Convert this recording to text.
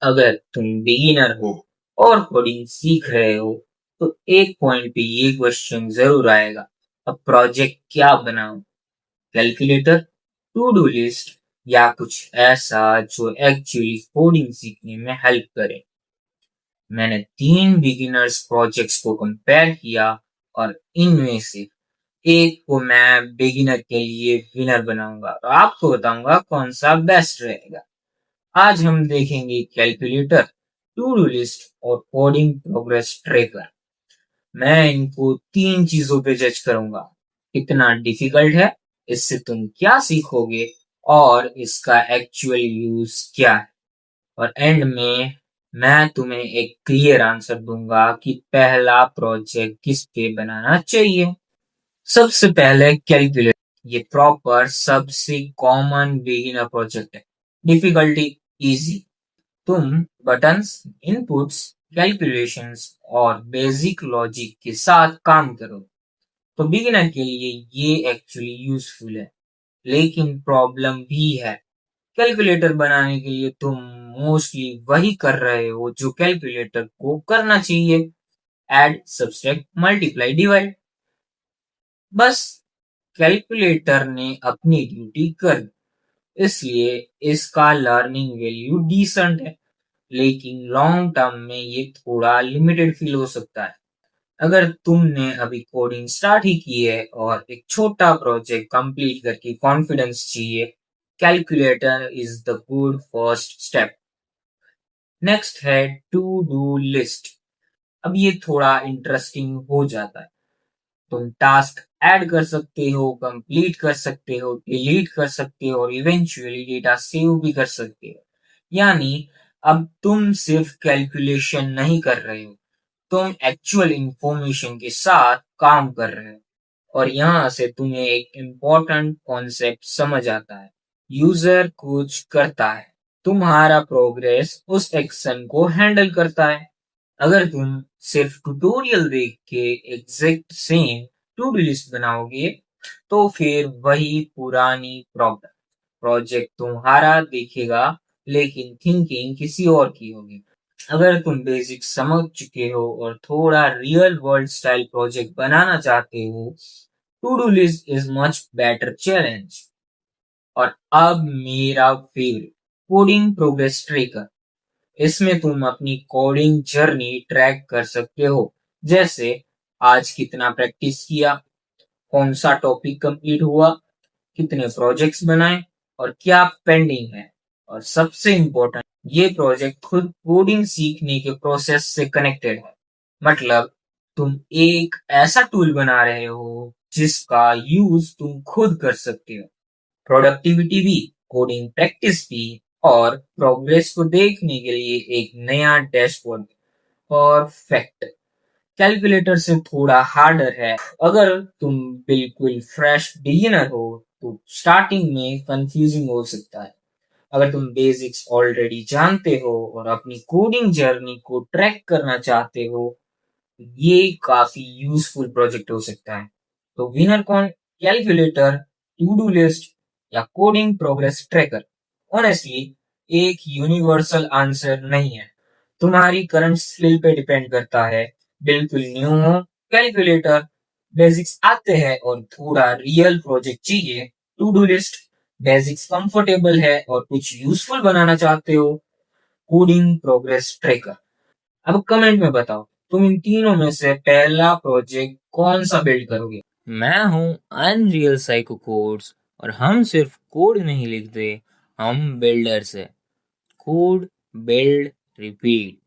अगर तुम बिगिनर हो और कोडिंग सीख रहे हो तो एक पॉइंट पे ये क्वेश्चन जरूर आएगा, अब प्रोजेक्ट क्या बनाऊं? कैलकुलेटर, टू डू लिस्ट या कुछ ऐसा जो एक्चुअली कोडिंग सीखने में हेल्प करे। मैंने 3 बिगिनर्स प्रोजेक्ट्स को कंपेयर किया और इनमें से एक को मैं बिगिनर के लिए विनर बनाऊंगा और आपको बताऊंगा कौन सा बेस्ट रहेगा। आज हम देखेंगे कैलकुलेटर, टू डू लिस्ट और कोडिंग प्रोग्रेस ट्रैकर। मैं इनको 3 चीजों पे जज करूंगा, कितना डिफिकल्ट है, इससे तुम क्या सीखोगे और इसका एक्चुअल यूज क्या है। और एंड में मैं तुम्हें एक क्लियर आंसर दूंगा कि पहला प्रोजेक्ट किस पे बनाना चाहिए। सबसे पहले कैलकुलेटर, ये प्रॉपर सबसे कॉमन बिगिनर प्रोजेक्ट है। डिफिकल्टी इजी, तुम बटन्स, इनपुट्स, कैलकुलेशंस और बेसिक लॉजिक के साथ काम करो। तो बिगिनर के लिए ये एक्चुअली यूजफुल है, लेकिन प्रॉब्लम भी है। कैलकुलेटर बनाने के लिए तुम मोस्टली वही कर रहे हो जो कैलकुलेटर को करना चाहिए, ऐड, सब्सट्रैक्ट, मल्टीप्लाई, डिवाइड। बस कैलकुलेटर ने अपनी ड्यूटी कर दी, इसलिए इसका लर्निंग वैल्यू डिसेंट है, लेकिन लॉन्ग टर्म में ये थोड़ा लिमिटेड फील हो सकता है। अगर तुमने अभी कोडिंग स्टार्ट ही की है और एक छोटा प्रोजेक्ट कंप्लीट करके कॉन्फिडेंस चाहिए, calculator is the good first step. Next है टू डू लिस्ट। अब ये थोड़ा इंटरेस्टिंग हो जाता है। तुम टास्क ऐड कर सकते हो, कंप्लीट कर सकते हो, डिलीट कर सकते हो और इवेंचुअली डेटा सेव भी कर सकते हो। यानी अब तुम सिर्फ कैलकुलेशन नहीं कर रहे हो, तुम एक्चुअल इंफॉर्मेशन के साथ काम कर रहे हो। और यहाँ से तुम्हें एक इम्पोर्टेंट कॉन्सेप्ट समझ आता है, यूजर कुछ करता है, तुम्हारा प्रोग्रेस उस एक्शन को हैंडल करता है। अगर तुम सिर्फ ट्यूटोरियल देख के exact same to do list बनाओगे तो फिर वही पुरानी प्रॉब्लम, प्रोजेक्ट तुम्हारा दिखेगा लेकिन थिंकिंग किसी और की होगी। अगर तुम बेसिक समझ चुके हो और थोड़ा रियल वर्ल्ड स्टाइल प्रोजेक्ट बनाना चाहते हो, to do list is much better challenge. और अब मेरा फेवरेट, कोडिंग प्रोग्रेस ट्रैकर। इसमें तुम अपनी कोडिंग जर्नी ट्रैक कर सकते हो, जैसे आज कितना प्रैक्टिस किया, कौन सा टॉपिक कंप्लीट हुआ, कितने प्रोजेक्ट्स बनाए और क्या पेंडिंग है। और सबसे इम्पोर्टेंट, ये प्रोजेक्ट खुद कोडिंग सीखने के प्रोसेस से कनेक्टेड है। मतलब तुम एक ऐसा टूल बना रहे हो जिसका यूज तुम खुद कर सकते हो। प्रोडक्टिविटी भी, कोडिंग प्रैक्टिस भी और प्रोग्रेस को देखने के लिए एक नया डैशबोर्ड। परफेक्ट। कैलकुलेटर से थोड़ा हार्डर है। अगर तुम बिल्कुल फ्रेश बिगिनर हो तो स्टार्टिंग में कंफ्यूजिंग हो सकता है। अगर तुम बेसिक्स ऑलरेडी जानते हो और अपनी कोडिंग जर्नी को ट्रैक करना चाहते हो, ये काफी यूजफुल प्रोजेक्ट हो सकता है। तो विनर कौन, कैलकुलेटर, टू डू लिस्ट या कोडिंग प्रोग्रेस ट्रैकर? ऑनेस्टली एक यूनिवर्सल आंसर नहीं है, तुम्हारी करंट स्किल पे डिपेंड करता है। बिल्कुल न्यू हो, कैलकुलेटर, बेसिक्स आते हैं और थोड़ा रियल प्रोजेक्ट चाहिए, to do list, basics comfortable है और कुछ यूजफुल बनाना चाहते हो, कोडिंग प्रोग्रेस ट्रैकर। अब कमेंट में बताओ, तुम इन तीनों में से पहला प्रोजेक्ट कौन सा बिल्ड करोगे? मैं हूँ अनरियल साइको कोड्स और हम सिर्फ कोड नहीं लिखते, हम बिल्डर्स है। Code, build, repeat.